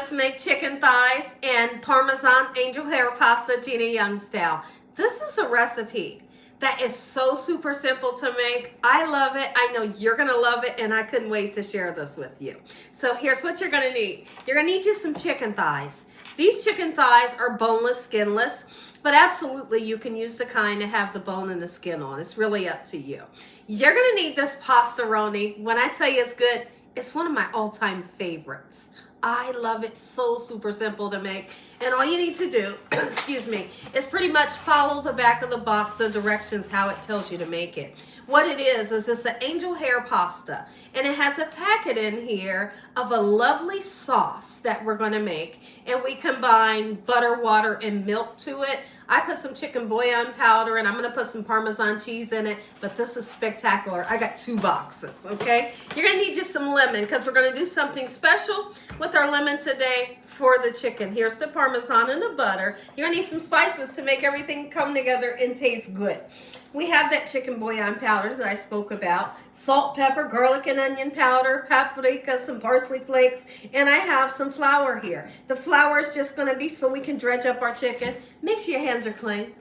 Let's make chicken thighs and Parmesan angel hair pasta Gina Young style. This is a recipe that is so super simple to make. I love it. I know you're gonna love it, and I couldn't wait to share this with you. So here's what you're gonna need. You're gonna need just some chicken thighs. These chicken thighs are boneless, skinless, but absolutely you can use the kind that have the bone and the skin on. It's really up to you. You're gonna need this pastaroni. When I tell you it's good, it's one of my all-time favorites. I love it. So super simple to make. And all you need to do, excuse me, is pretty much follow the back of the box, the directions, how it tells you to make it. What it is it's an angel hair pasta. And it has a packet in here of a lovely sauce that we're going to make. And we combine butter, water, and milk to it. I put some chicken bouillon powder, and I'm going to put some Parmesan cheese in it. But this is spectacular. I got 2 boxes, okay? You're going to need just some lemon because we're going to do something special with our lemon today for the chicken. Here's the Parmesan and the butter. You're going to need some spices to make everything come together and taste good. We have that chicken bouillon powder that I spoke about, salt, pepper, garlic and onion powder, paprika, some parsley flakes, and I have some flour here. The flour is just going to be so we can dredge up our chicken. Make sure your hands are clean.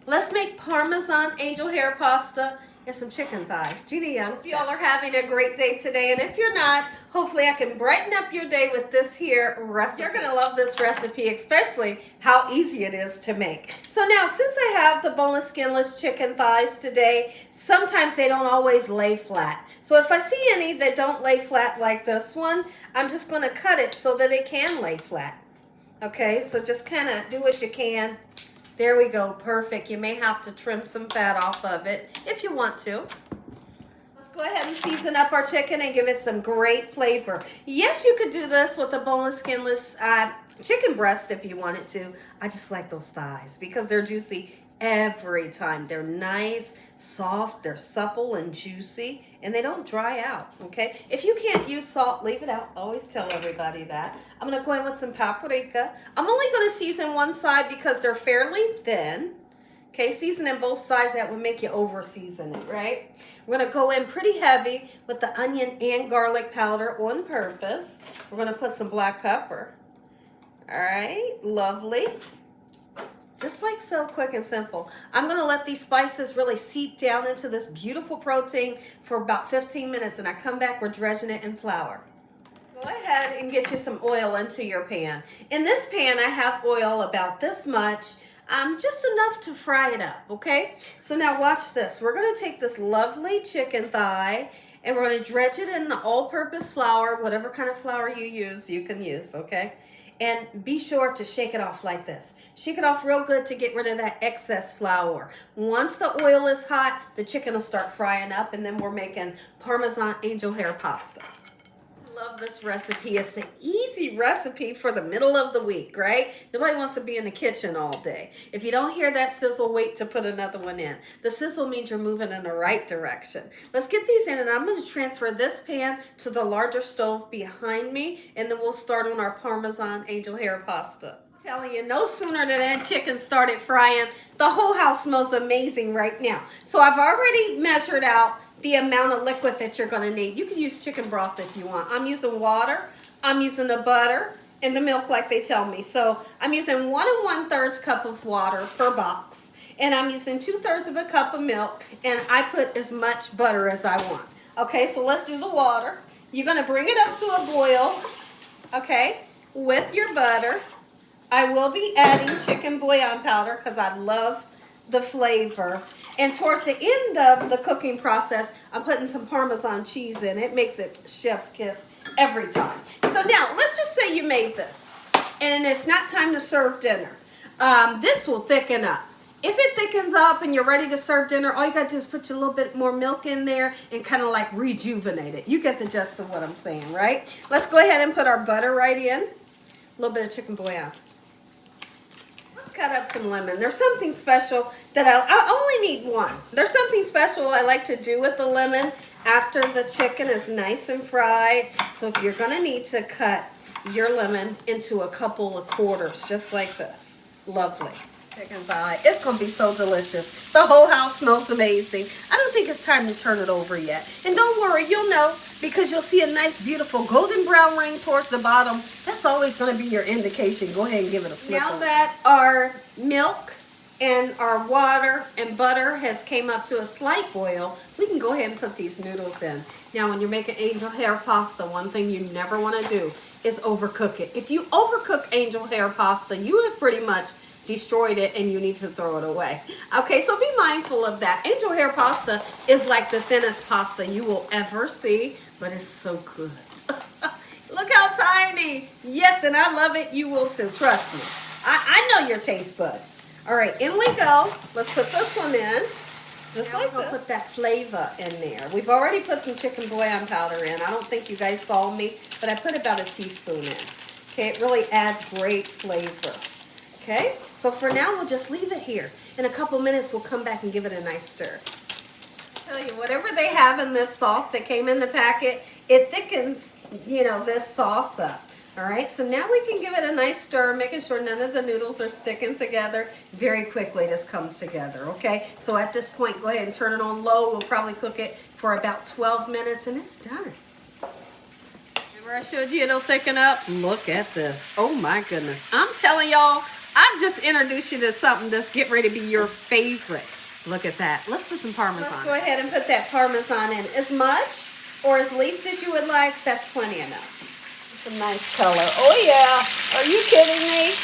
Let's make Parmesan angel hair pasta and some chicken thighs. Gina Young. Hope y'all are having a great day today, and if you're not, hopefully I can brighten up your day with this here recipe. You're gonna love this recipe, especially how easy it is to make. So now, since I have the boneless, skinless chicken thighs today, sometimes they don't always lay flat. So if I see any that don't lay flat like this one, I'm just gonna cut it so that it can lay flat. Okay, so just kind of do what you can. There we go, perfect. You may have to trim some fat off of it if you want to. Let's go ahead and season up our chicken and give it some great flavor. Yes, you could do this with a boneless, skinless chicken breast if you wanted to. I just like those thighs because they're juicy every time. They're nice, soft, they're supple and juicy, and they don't dry out, okay? If you can't use salt, leave it out. Always tell everybody that. I'm gonna go in with some paprika. I'm only gonna season one side because they're fairly thin. Okay, seasoning both sides, that would make you over season it, right? We're gonna go in pretty heavy with the onion and garlic powder on purpose. We're gonna put some black pepper. All right, lovely. Just like so, quick and simple. I'm gonna let these spices really seep down into this beautiful protein for about 15 minutes, and I come back, we're dredging it in flour. Go ahead and get you some oil into your pan. In this pan, I have oil about this much, just enough to fry it up, okay? So now watch this. We're gonna take this lovely chicken thigh, and we're gonna dredge it in the all-purpose flour, whatever kind of flour you use, you can use, okay? And be sure to shake it off like this. Shake it off real good to get rid of that excess flour. Once the oil is hot, the chicken will start frying up, and then we're making Parmesan angel hair pasta. Love this recipe. It's an easy recipe for the middle of the week, right? Nobody wants to be in the kitchen all day. If you don't hear that sizzle, wait to put another one in. The sizzle means you're moving in the right direction. Let's get these in, and I'm going to transfer this pan to the larger stove behind me, and then we'll start on our Parmesan angel hair pasta. I'm telling you, no sooner than that chicken started frying, the whole house smells amazing right now. So I've already measured out the amount of liquid that you're going to need. You can use chicken broth if you want. I'm using water, I'm using the butter, and the milk like they tell me. So I'm using 1 1/3 cup of water per box, and I'm using 2/3 of a cup of milk, and I put as much butter as I want. Okay, so let's do the water. You're going to bring it up to a boil, okay, with your butter. I will be adding chicken bouillon powder because I love the flavor. And towards the end of the cooking process, I'm putting some Parmesan cheese in. It makes it chef's kiss every time. So now, let's just say you made this, and it's not time to serve dinner. This will thicken up. If it thickens up and you're ready to serve dinner, all you got to do is put a little bit more milk in there and kind of like rejuvenate it. You get the gist of what I'm saying, right? Let's go ahead and put our butter right in. A little bit of chicken bouillon. Cut up some lemon. There's something special that I only need one. There's something special I like to do with the lemon after the chicken is nice and fried. So if you're gonna need to cut your lemon into a couple of quarters, just like this. Lovely. Chicken thigh. It's gonna be so delicious. The whole house smells amazing. I don't think it's time to turn it over yet. And don't worry, you'll know because you'll see a nice, beautiful golden brown ring towards the bottom. That's always going to be your indication. Go ahead and give it a flip. Now that our milk and our water and butter has came up to a slight boil, we can go ahead and put these noodles in. Now, when you're making angel hair pasta, one thing you never want to do is overcook it. If you overcook angel hair pasta, you have pretty much destroyed it and you need to throw it away. Okay, so be mindful of that. Angel hair pasta is like the thinnest pasta you will ever see, but it's so good. Look how tiny. Yes, and I love it. You will too. Trust me. I know your taste buds. All right, in we go. Let's put this one in. Just like this. Put that flavor in there. We've already put some chicken bouillon powder in. I don't think you guys saw me, but I put about a teaspoon in. Okay, it really adds great flavor. Okay, so for now, we'll just leave it here. In a couple minutes, we'll come back and give it a nice stir. I tell you, whatever they have in this sauce that came in the packet, it thickens, you know, this sauce up. All right, so now we can give it a nice stir, making sure none of the noodles are sticking together. Very quickly, this comes together, okay? So at this point, go ahead and turn it on low. We'll probably cook it for about 12 minutes, and it's done. Remember I showed you it'll thicken up? Look at this. Oh, my goodness. I'm telling y'all, I've just introduced you to something that's getting ready to be your favorite. Look at that. Let's put some Parmesan. Let's go ahead and put that Parmesan in. As much or as least as you would like, that's plenty enough. It's a nice color. Oh, yeah. Are you kidding me?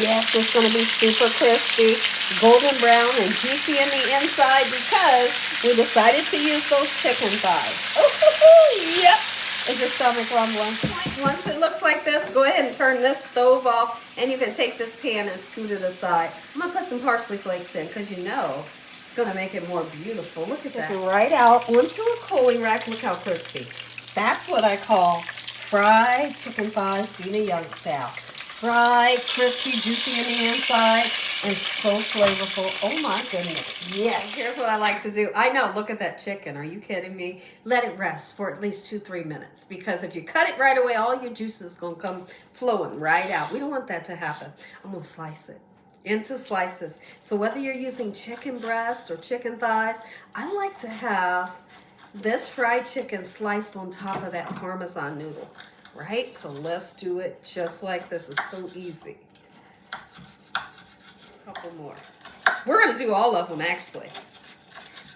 Yes, it's going to be super crispy, golden brown, and juicy in the inside because we decided to use those chicken thighs. Oh, yep. Is your stomach rumbling? Once it looks like this, go ahead and turn this stove off, and you can take this pan and scoot it aside. I'm going to put some parsley flakes in because you know it's going to make it more beautiful. Look at that. Right out onto a cooling rack. Look how crispy. That's what I call fried chicken thighs, Gina Young style. Fried, crispy, juicy in the inside, and so flavorful. Oh my goodness, yes. Here's what I like to do. I know, look at that chicken. Are you kidding me? Let it rest for at least 2-3 minutes, because if you cut it right away, all your juice is gonna come flowing right out. We don't want that to happen. I'm gonna slice it into slices. So whether you're using chicken breast or chicken thighs, I like to have this fried chicken sliced on top of that Parmesan noodle. Right? So let's do it just like this. It's so easy. A couple more. We're going to do all of them, actually.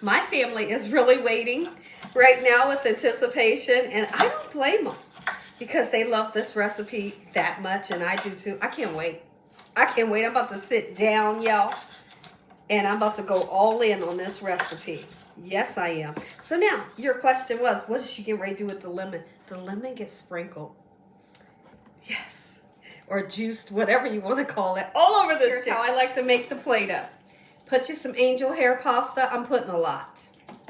My family is really waiting right now with anticipation, and I don't blame them because they love this recipe that much, and I do too. I can't wait. I can't wait. I'm about to sit down, y'all, and I'm about to go all in on this recipe. Yes, I am. So now, your question was, what is she getting ready to do with the lemon? The lemon gets sprinkled. Yes. Or juiced, whatever you want to call it, all over this. Here's how I like to make the plate up. Put you some angel hair pasta. I'm putting a lot.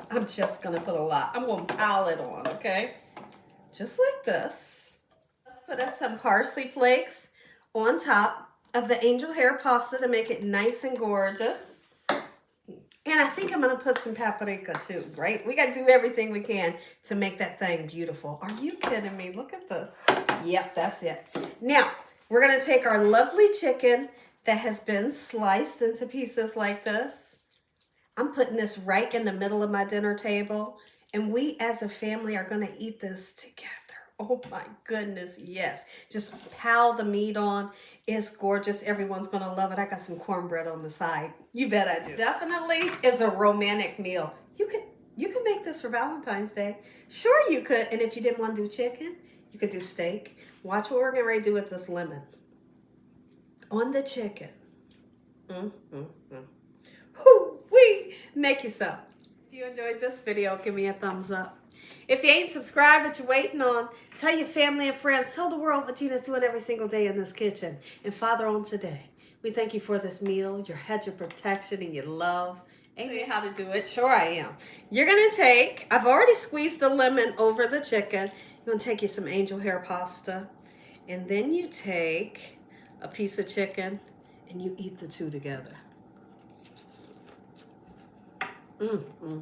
I'm just going to put a lot. I'm going to pile it on, okay? Just like this. Let's put us some parsley flakes on top of the angel hair pasta to make it nice and gorgeous. And I think I'm going to put some paprika too, right? We got to do everything we can to make that thing beautiful. Are you kidding me? Look at this. Yep, that's it. Now, we're going to take our lovely chicken that has been sliced into pieces like this. I'm putting this right in the middle of my dinner table. And we as a family are going to eat this together. Oh my goodness, yes. Just pile the meat on. It's gorgeous. Everyone's going to love it. I got some cornbread on the side. You bet I do. Definitely is a romantic meal. You could make this for Valentine's Day. Sure you could. And if you didn't want to do chicken, you could do steak. Watch what we're getting ready to do with this lemon. On the chicken. Whoo-wee. Make you some. If you enjoyed this video, give me a thumbs up. If you ain't subscribed, but you're waiting on, tell your family and friends. Tell the world what Gina's doing every single day in this kitchen. And Father, on today, we thank you for this meal, your hedge of protection and your love. Ain't me how to do it. Sure I am. You're going to take, I've already squeezed the lemon over the chicken. You're going to take you some angel hair pasta. And then you take a piece of chicken and you eat the two together. Mm-hmm.